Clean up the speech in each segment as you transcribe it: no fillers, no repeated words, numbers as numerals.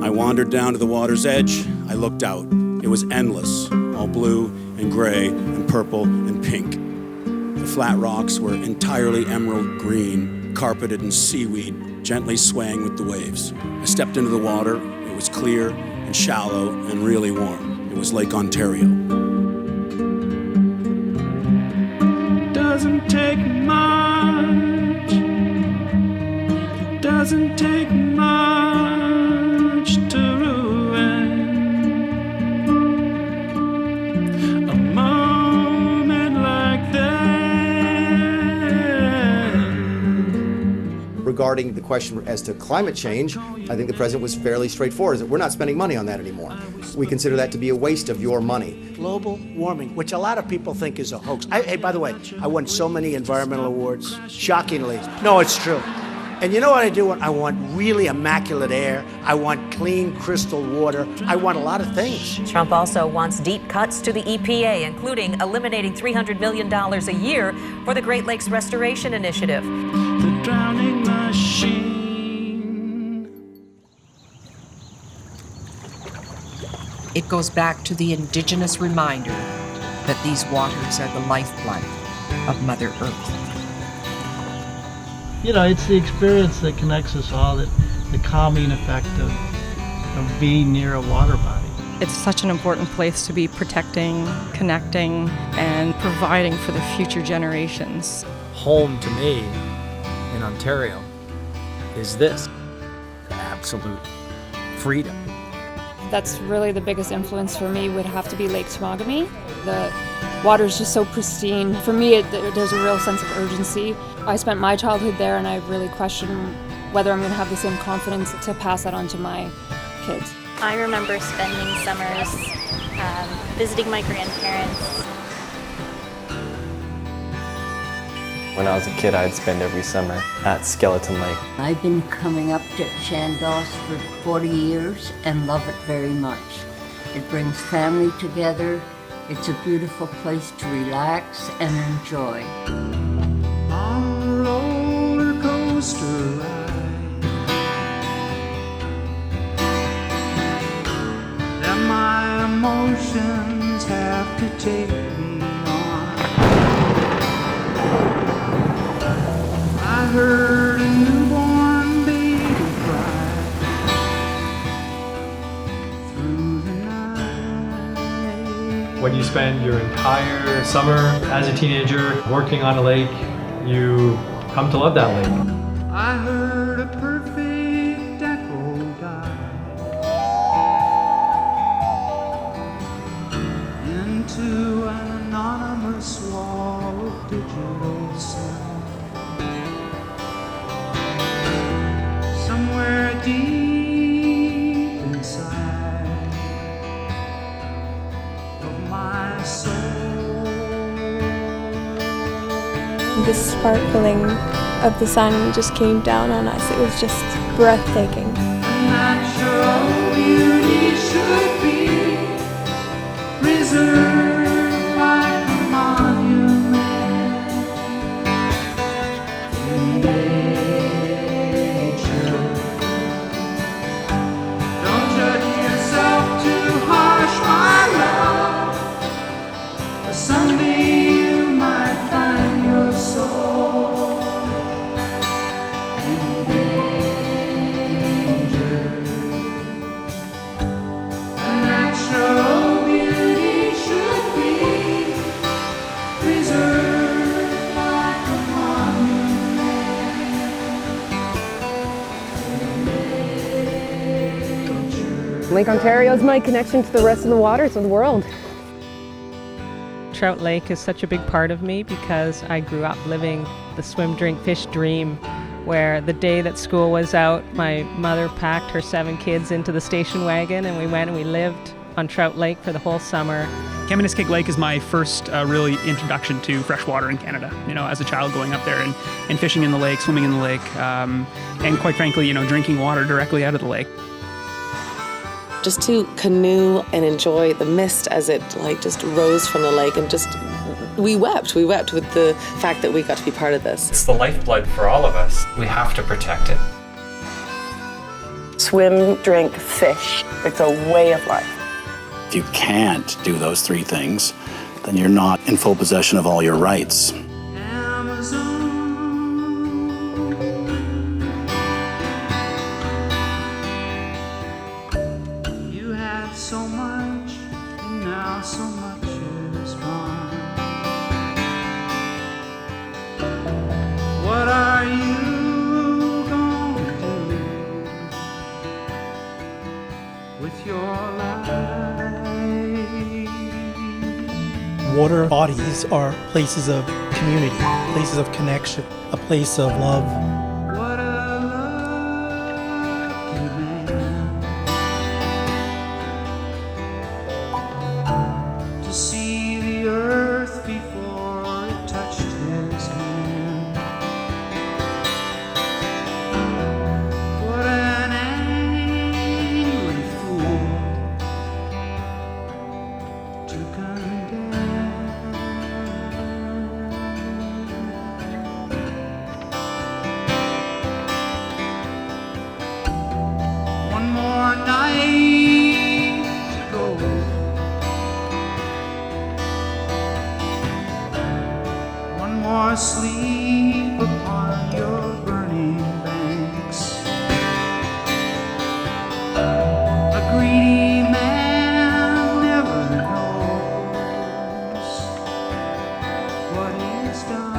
I wandered down to the water's edge. I looked out. It was endless, all blue and gray and purple and pink. The flat rocks were entirely emerald green, carpeted in seaweed, gently swaying with the waves. I stepped into the water. It was clear and shallow and really warm. It was Lake Ontario. Doesn't take much. Doesn't take much to ruin a moment like that. Regarding the question as to climate change, I think the president was fairly straightforward. We're not spending money on that anymore. We consider that to be a waste of your money. Global warming, which a lot of people think is a hoax. Hey, by the way, I won so many environmental awards, shockingly. No, it's true. And you know what I do? I want really immaculate air. I want clean, crystal water. I want a lot of things. Trump also wants deep cuts to the EPA, including eliminating $300 million a year for the Great Lakes Restoration Initiative. The drowning machine. It goes back to the indigenous reminder that these waters are the lifeblood of Mother Earth. You know, it's the experience that connects us all, that the calming effect of being near a water body. It's such an important place to be protecting, connecting, and providing for the future generations. Home to me in Ontario is this, absolute freedom. That's really the biggest influence for me would have to be Lake Temagami. The water is just so pristine. For me, there's a real sense of urgency. I spent my childhood there, and I really question whether I'm going to have the same confidence to pass that on to my kids. I remember spending summers visiting my grandparents. When I was a kid, I'd spend every summer at Skeleton Lake. I've been coming up to Chandos for 40 years and love it very much. It brings family together. It's a beautiful place to relax and enjoy. On a roller coaster ride that my emotions have to take me on. I heard a newborn baby cry through the night. When you spend your entire summer as a teenager working on a lake, you come to love that lake. I heard a perfect echo die into an anonymous wall of digital sound. Somewhere deep inside of my soul. The sparkling of the sun just came down on us. It was just breathtaking. Natural beauty should be preserved like a monument in nature. Don't judge yourself too harsh, my love. Someday you might find your soul in danger. A natural beauty should be preserved like a monument in nature. Lake Ontario is my connection to the rest of the waters of the world. Trout Lake is such a big part of me because I grew up living the swim, drink, fish dream, where the day that school was out, my mother packed her 7 kids into the station wagon and we went and we lived on Trout Lake for the whole summer. Kaministiquia Lake is my first really introduction to freshwater in Canada. You know, as a child going up there and fishing in the lake, swimming in the lake, and quite frankly, you know, drinking water directly out of the lake. Just to canoe and enjoy the mist as it just rose from the lake, and we wept with the fact that we got to be part of this. It's the lifeblood for all of us. We have to protect it. swim, drink, fish. It's a way of life. If you can't do those three things, then you're not in full possession of all your rights. You had so much, and now so much is gone. What are you going to do with your life? Water bodies are places of community, places of connection, a place of love. What a lucky man to see the earth before it touched his hand. What an angry fool to condemn. One more night to go. One more sleep upon your burning banks. A greedy man never knows what he's done.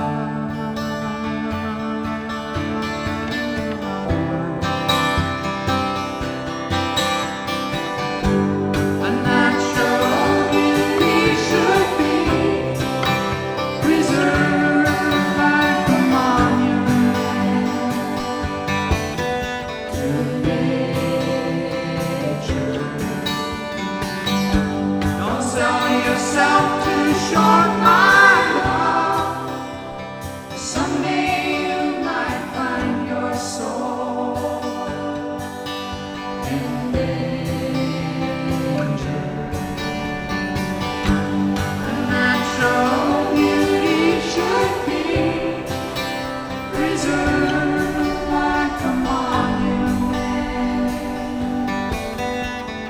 A natural beauty should be preserved like a monument to nature. Don't sell yourself too short, my love. Someday you might find your soul in natural beauty should be preserved like a monument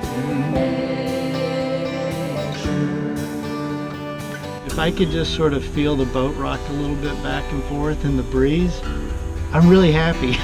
to nature. If I could just sort of feel the boat rock a little bit back and forth in the breeze, I'm really happy.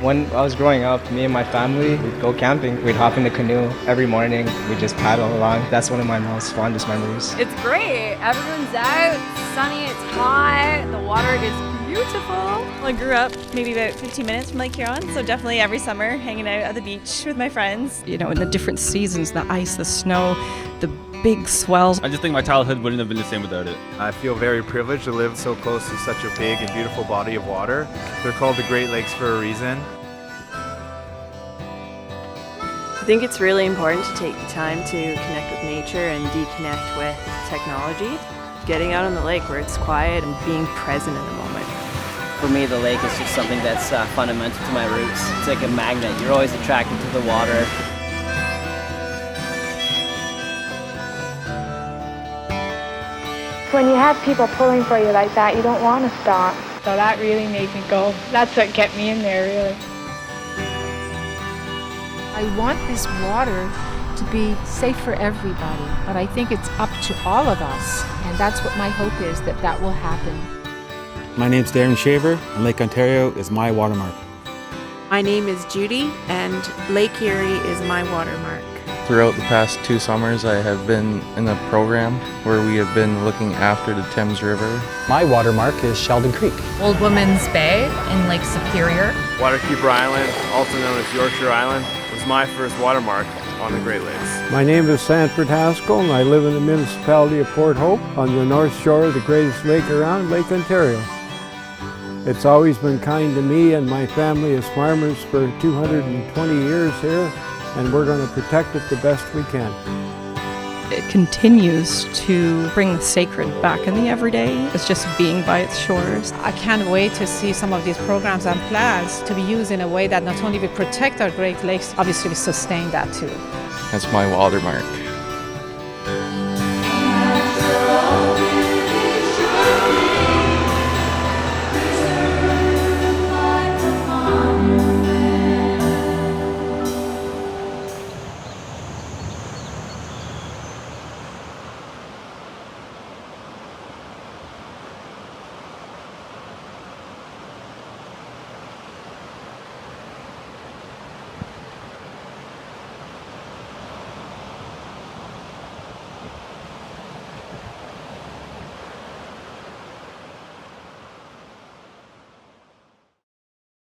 When I was growing up, me and my family, we'd go camping. We'd hop in the canoe every morning. We'd just paddle along. That's one of my most fondest memories. It's great. Everyone's out. It's sunny. It's hot. The water is beautiful. I grew up maybe about 15 minutes from Lake Huron, so definitely every summer hanging out at the beach with my friends. You know, in the different seasons, the ice, the snow, the big swells. I just think my childhood wouldn't have been the same without it. I feel very privileged to live so close to such a big and beautiful body of water. They're called the Great Lakes for a reason. I think it's really important to take the time to connect with nature and deconnect with technology. Getting out on the lake where it's quiet and being present in the moment. For me, the lake is just something that's fundamental to my roots. It's like a magnet. You're always attracted to the water. When you have people pulling for you like that, you don't want to stop. So that really made me go. That's what kept me in there, really. I want this water to be safe for everybody, but I think it's up to all of us, and that's what my hope is, that that will happen. My name's Darren Shaver, and Lake Ontario is my watermark. My name is Judy, and Lake Erie is my watermark. Throughout the past 2 summers, I have been in a program where we have been looking after the Thames River. My watermark is Sheldon Creek. Old Woman's Bay in Lake Superior. Waterkeeper Island, also known as Yorkshire Island, was my first watermark on the Great Lakes. My name is Sanford Haskell, and I live in the municipality of Port Hope on the north shore of the greatest lake around, Lake Ontario. It's always been kind to me and my family as farmers for 220 years here, and we're going to protect it the best we can. It continues to bring the sacred back in the everyday. It's just being by its shores. I can't wait to see some of these programs and plans to be used in a way that not only will protect our Great Lakes, obviously we sustain that too. That's my watermark.